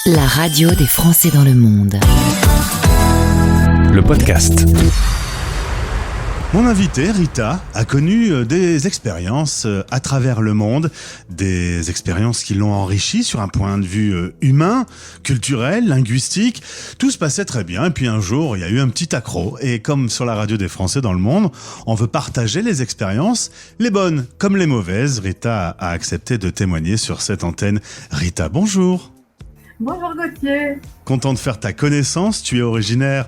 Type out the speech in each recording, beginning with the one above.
La radio des Français dans le monde. Le podcast. Mon invitée, Rita, a connu des expériences à travers le monde, des expériences qui l'ont enrichie sur un point de vue humain, culturel, linguistique. Tout se passait très bien et puis un jour, il y a eu un petit accroc. Et comme sur la radio des Français dans le monde, on veut partager les expériences, les bonnes comme les mauvaises. Rita a accepté de témoigner sur cette antenne. Rita, bonjour. Bonjour Gauthier. Content de faire ta connaissance, tu es originaire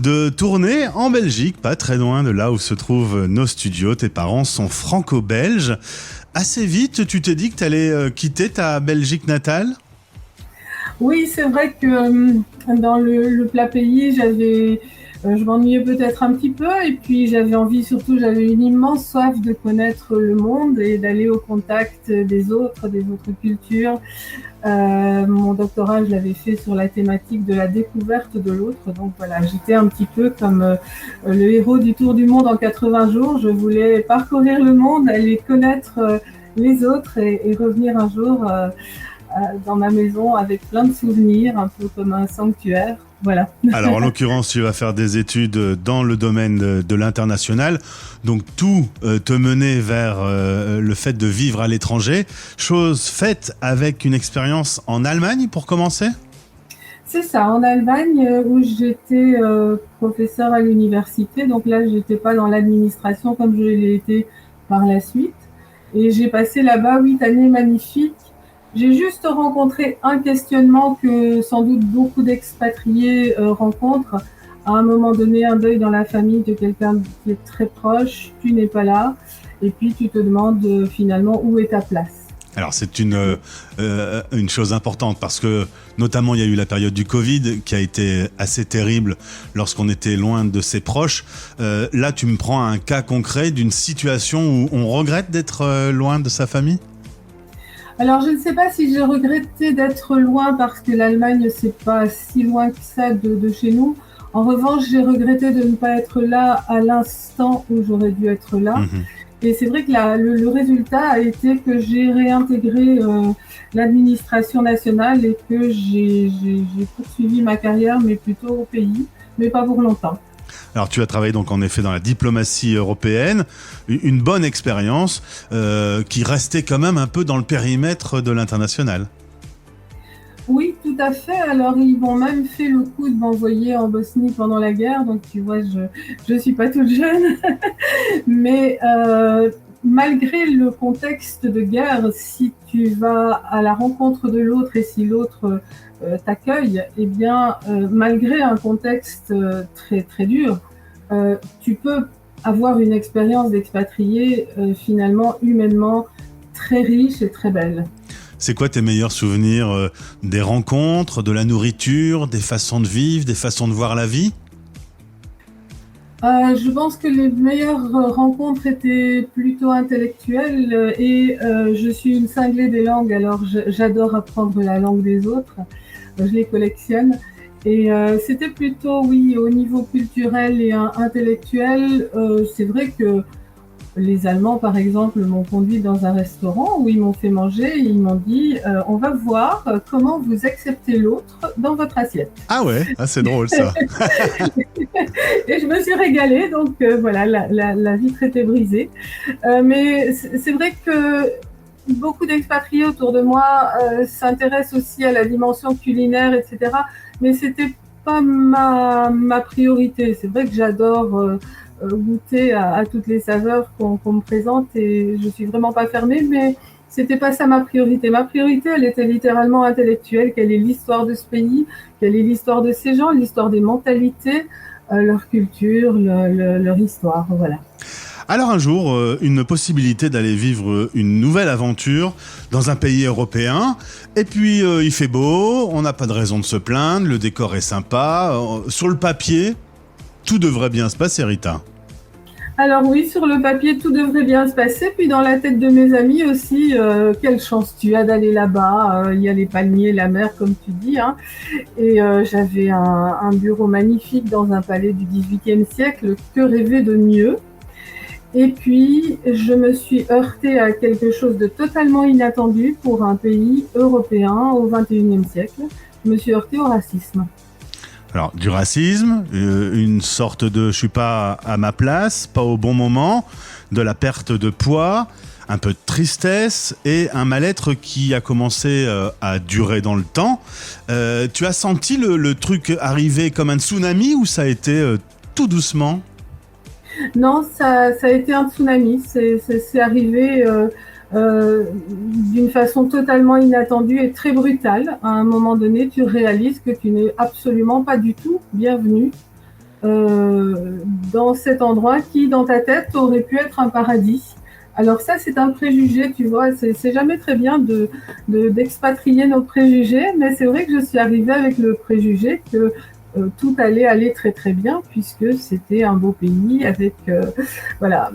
de Tournai en Belgique, pas très loin de là où se trouvent nos studios. Tes parents sont franco-belges. Assez vite, tu t'es dit que tu allais quitter ta Belgique natale ? Oui, c'est vrai que dans le plat pays, je m'ennuyais peut-être un petit peu et puis j'avais une immense soif de connaître le monde et d'aller au contact des autres cultures. Mon doctorat, je l'avais fait sur la thématique de la découverte de l'autre. Donc voilà, j'étais un petit peu comme le héros du Tour du monde en 80 jours. Je voulais parcourir le monde, aller connaître les autres et revenir un jour dans ma maison avec plein de souvenirs, un peu comme un sanctuaire. Voilà. Alors en l'occurrence, tu vas faire des études dans le domaine de l'international. Donc tout te menait vers le fait de vivre à l'étranger. Chose faite avec une expérience en Allemagne pour commencer ? C'est ça, en Allemagne où j'étais professeur à l'université. Donc là, j'étais pas dans l'administration comme je l'ai été par la suite. Et j'ai passé là-bas 8 années magnifiques. J'ai juste rencontré un questionnement que sans doute beaucoup d'expatriés rencontrent. À un moment donné, un deuil dans la famille de quelqu'un qui est très proche, tu n'es pas là, et puis tu te demandes finalement où est ta place. Alors c'est une chose importante parce que notamment il y a eu la période du Covid qui a été assez terrible lorsqu'on était loin de ses proches. Là tu me prends un cas concret d'une situation où on regrette d'être loin de sa famille ? Alors, je ne sais pas si j'ai regretté d'être loin parce que l'Allemagne, c'est pas si loin que ça de chez nous. En revanche, j'ai regretté de ne pas être là à l'instant où j'aurais dû être là. Et c'est vrai que le résultat a été que j'ai réintégré l'administration nationale et que j'ai poursuivi ma carrière, mais plutôt au pays, mais pas pour longtemps. Alors tu as travaillé donc en effet dans la diplomatie européenne, une bonne expérience qui restait quand même un peu dans le périmètre de l'international. Oui, tout à fait. Alors ils m'ont même fait le coup de m'envoyer en Bosnie pendant la guerre, donc tu vois, je suis pas toute jeune, mais malgré le contexte de guerre, si tu vas à la rencontre de l'autre et si l'autre t'accueille, eh bien, malgré un contexte très très dur, tu peux avoir une expérience d'expatrié finalement humainement très riche et très belle. C'est quoi tes meilleurs souvenirs des rencontres, de la nourriture, des façons de vivre, des façons de voir la vie ? Je pense que les meilleures rencontres étaient plutôt intellectuelles et je suis une cinglée des langues, alors j'adore apprendre la langue des autres, je les collectionne et c'était plutôt, oui, au niveau culturel et intellectuel. C'est vrai que les Allemands, par exemple, m'ont conduit dans un restaurant où ils m'ont fait manger et ils m'ont dit on va voir comment vous acceptez l'autre dans votre assiette. Ah ouais, c'est drôle ça. Et je me suis régalée, donc voilà, la vitre était brisée. Mais c'est vrai que beaucoup d'expatriés autour de moi s'intéressent aussi à la dimension culinaire, etc. Mais c'était pas ma priorité. C'est vrai que j'adore goûter à toutes les saveurs qu'on me présente et je suis vraiment pas fermée, mais c'était pas ça ma priorité. Ma priorité, elle était littéralement intellectuelle. Quelle est l'histoire de ce pays? Quelle est l'histoire de ces gens? L'histoire des mentalités, leur culture, leur histoire, voilà. Alors un jour, une possibilité d'aller vivre une nouvelle aventure dans un pays européen. Et puis il fait beau, on n'a pas de raison de se plaindre, le décor est sympa. Sur le papier, tout devrait bien se passer, Rita. Alors oui, sur le papier, tout devrait bien se passer. Puis dans la tête de mes amis aussi, quelle chance tu as d'aller là-bas. Il y a les palmiers, la mer, comme tu dis. Hein. Et j'avais un bureau magnifique dans un palais du XVIIIe siècle. Que rêver de mieux? Et puis, je me suis heurtée à quelque chose de totalement inattendu pour un pays européen au XXIe siècle. Je me suis heurtée au racisme. Alors, du racisme, une sorte de je suis pas à ma place, pas au bon moment, de la perte de poids, un peu de tristesse et un mal-être qui a commencé à durer dans le temps. Tu as senti le truc arriver comme un tsunami ou ça a été tout doucement ? Non, ça a été un tsunami. C'est arrivé d'une façon totalement inattendue et très brutale. À un moment donné, tu réalises que tu n'es absolument pas du tout bienvenu dans cet endroit qui, dans ta tête, aurait pu être un paradis. Alors ça, c'est un préjugé, tu vois. C'est jamais très bien d'expatrier nos préjugés, mais c'est vrai que je suis arrivée avec le préjugé que tout allait aller très très bien puisque c'était un beau pays avec voilà.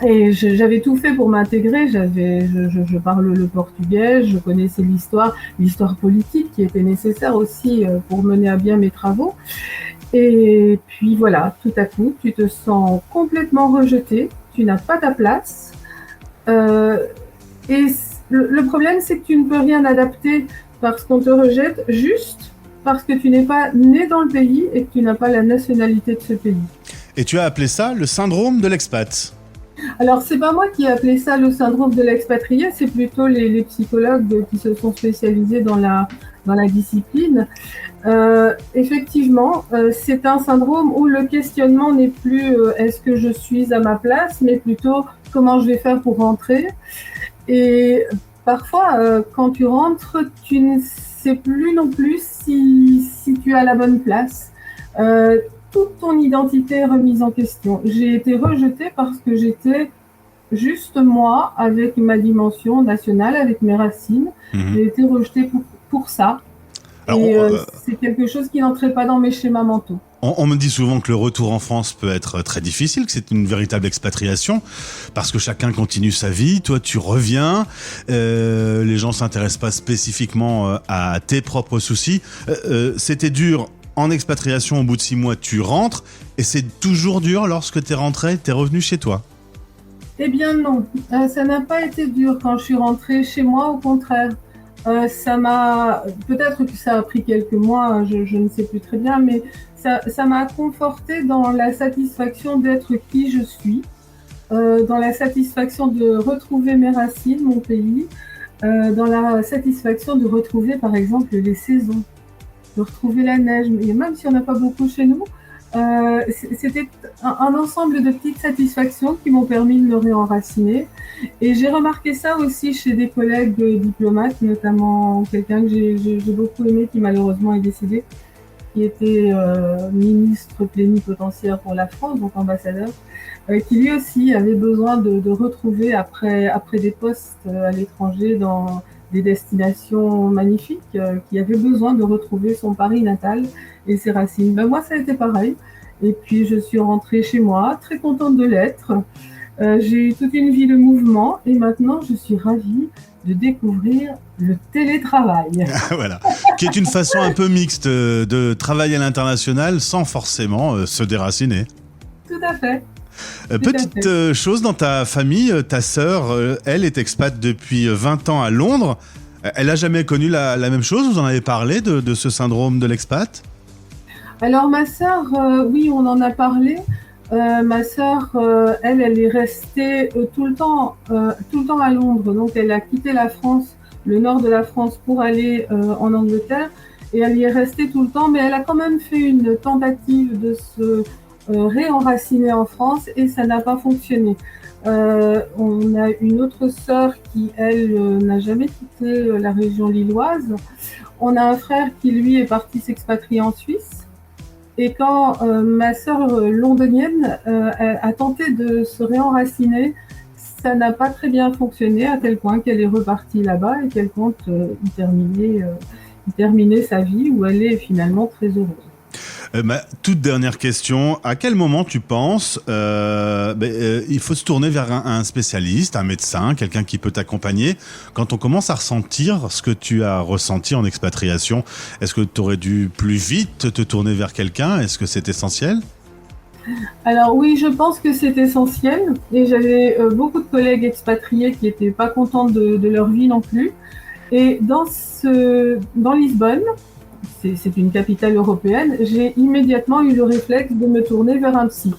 Et j'avais tout fait pour m'intégrer. Je parle le portugais, je connaissais l'histoire politique qui était nécessaire aussi pour mener à bien mes travaux. Et puis voilà, tout à coup, tu te sens complètement rejeté, tu n'as pas ta place. Et le problème, c'est que tu ne peux rien adapter parce qu'on te rejette juste parce que tu n'es pas né dans le pays et que tu n'as pas la nationalité de ce pays. Et tu as appelé ça le syndrome de l'expat. Alors, c'est pas moi qui ai appelé ça le syndrome de l'expatrié, c'est plutôt les psychologues qui se sont spécialisés dans la discipline. Effectivement, c'est un syndrome où le questionnement n'est plus est-ce que je suis à ma place, mais plutôt comment je vais faire pour rentrer. Et parfois, quand tu rentres, tu ne sais plus non plus si tu as la bonne place. Toute ton identité est remise en question. J'ai été rejetée parce que j'étais juste moi, avec ma dimension nationale, avec mes racines. J'ai été rejetée pour ça. Alors, et c'est quelque chose qui n'entrait pas dans mes schémas mentaux. On me dit souvent que le retour en France peut être très difficile, que c'est une véritable expatriation, parce que chacun continue sa vie. Toi, tu reviens, les gens s'intéressent pas spécifiquement à tes propres soucis. C'était dur en expatriation, au bout de 6 mois, tu rentres, et c'est toujours dur lorsque t'es rentré, t'es revenu chez toi. Eh bien non, ça n'a pas été dur quand je suis rentrée chez moi, au contraire. Ça m'a, peut-être que ça a pris quelques mois, je ne sais plus très bien, mais ça m'a confortée dans la satisfaction d'être qui je suis, dans la satisfaction de retrouver mes racines, mon pays, dans la satisfaction de retrouver par exemple les saisons, de retrouver la neige, et même si on n'a pas beaucoup chez nous, c'était un ensemble de petites satisfactions qui m'ont permis de me réenraciner. Et j'ai remarqué ça aussi chez des collègues diplomates, notamment quelqu'un que j'ai beaucoup aimé qui malheureusement est décédé, qui était ministre plénipotentiaire pour la France, donc ambassadeur, qui lui aussi avait besoin de retrouver après des postes à l'étranger dans des destinations magnifiques, qui avait besoin de retrouver son Paris natal et ses racines. Ben moi, ça a été pareil. Et puis, je suis rentrée chez moi, très contente de l'être. J'ai eu toute une vie de mouvement et maintenant, je suis ravie de découvrir le télétravail. Voilà, qui est une façon un peu mixte de travailler à l'international sans forcément se déraciner. Tout à fait. Petite chose dans ta famille, ta sœur, elle est expat depuis 20 ans à Londres. Elle n'a jamais connu la même chose? Vous en avez parlé de ce syndrome de l'expat? Alors ma sœur, oui, on en a parlé. Ma sœur, elle est restée tout le temps à Londres. Donc elle a quitté la France, le nord de la France, pour aller en Angleterre. Et elle y est restée tout le temps, mais elle a quand même fait une tentative de se réenraciner en France et ça n'a pas fonctionné. On a une autre sœur qui, elle, n'a jamais quitté la région lilloise. On a un frère qui, lui, est parti s'expatrier en Suisse. Et quand ma sœur londonienne a tenté de se réenraciner, ça n'a pas très bien fonctionné, à tel point qu'elle est repartie là-bas et qu'elle compte y terminer sa vie, où elle est finalement très heureuse. Ma toute dernière question, à quel moment tu penses il faut se tourner vers un spécialiste, un médecin, quelqu'un qui peut t'accompagner quand on commence à ressentir ce que tu as ressenti en expatriation? Est-ce que tu aurais dû plus vite te tourner vers quelqu'un? Est-ce que c'est essentiel? Alors oui, je pense que c'est essentiel et j'avais beaucoup de collègues expatriés qui n'étaient pas contents de leur vie non plus. Et dans Lisbonne, c'est une capitale européenne, j'ai immédiatement eu le réflexe de me tourner vers un psy.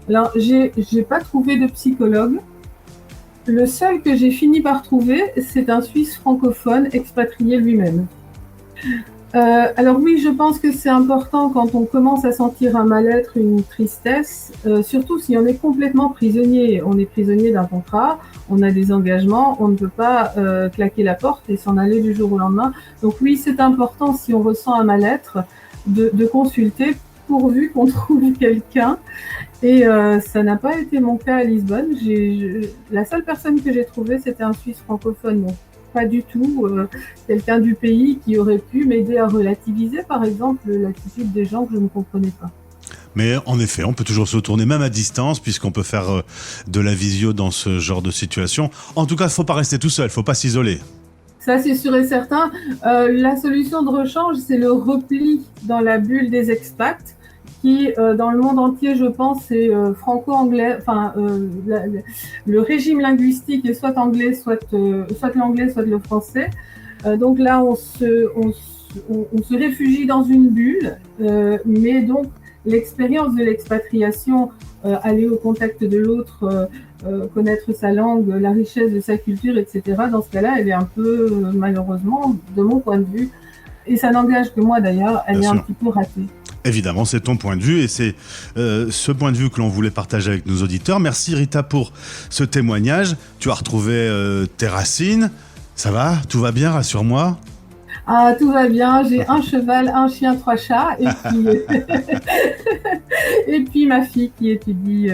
Alors, j'ai pas trouvé de psychologue. Le seul que j'ai fini par trouver, c'est un Suisse francophone expatrié lui-même. Alors oui, je pense que c'est important quand on commence à sentir un mal-être, une tristesse, surtout si on est complètement prisonnier. On est prisonnier d'un contrat, on a des engagements, on ne peut pas claquer la porte et s'en aller du jour au lendemain. Donc oui, c'est important si on ressent un mal-être de consulter pourvu qu'on trouve quelqu'un. Et ça n'a pas été mon cas à Lisbonne. La seule personne que j'ai trouvée, c'était un Suisse francophone. Donc, pas du tout quelqu'un du pays qui aurait pu m'aider à relativiser, par exemple, l'attitude des gens que je ne comprenais pas. Mais en effet, on peut toujours se tourner, même à distance, puisqu'on peut faire de la visio dans ce genre de situation. En tout cas, il ne faut pas rester tout seul, il ne faut pas s'isoler. Ça, c'est sûr et certain. La solution de rechange, c'est le repli dans la bulle des expats, qui, dans le monde entier, je pense, c'est franco-anglais. Enfin, le régime linguistique est soit anglais, soit l'anglais, soit le français. Donc là, on se réfugie dans une bulle, mais donc l'expérience de l'expatriation, aller au contact de l'autre, connaître sa langue, la richesse de sa culture, etc. Dans ce cas-là, elle est un peu, malheureusement, de mon point de vue, et ça n'engage que moi d'ailleurs, elle est un petit peu ratée. Évidemment, c'est ton point de vue et c'est ce point de vue que l'on voulait partager avec nos auditeurs. Merci Rita pour ce témoignage. Tu as retrouvé tes racines. Ça va ? Tout va bien ? Rassure-moi. Ah, tout va bien. J'ai un cheval, un chien, 3 chats. Et puis ma fille qui étudie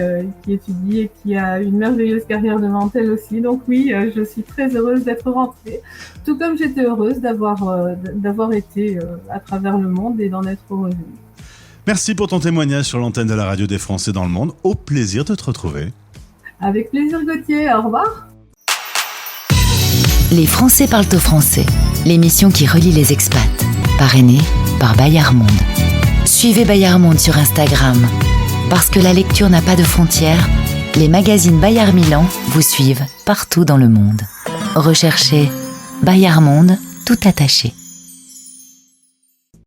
et qui a une merveilleuse carrière devant elle aussi. Donc oui, je suis très heureuse d'être rentrée. Tout comme j'étais heureuse d'avoir été à travers le monde et d'en être revenue. Merci pour ton témoignage sur l'antenne de la radio des Français dans le monde. Au plaisir de te retrouver. Avec plaisir, Gauthier. Au revoir. Les Français parlent au français, l'émission qui relie les expats, parrainée par Bayard Monde. Suivez Bayard Monde sur Instagram. Parce que la lecture n'a pas de frontières, les magazines Bayard Milan vous suivent partout dans le monde. Recherchez Bayard Monde, tout attaché.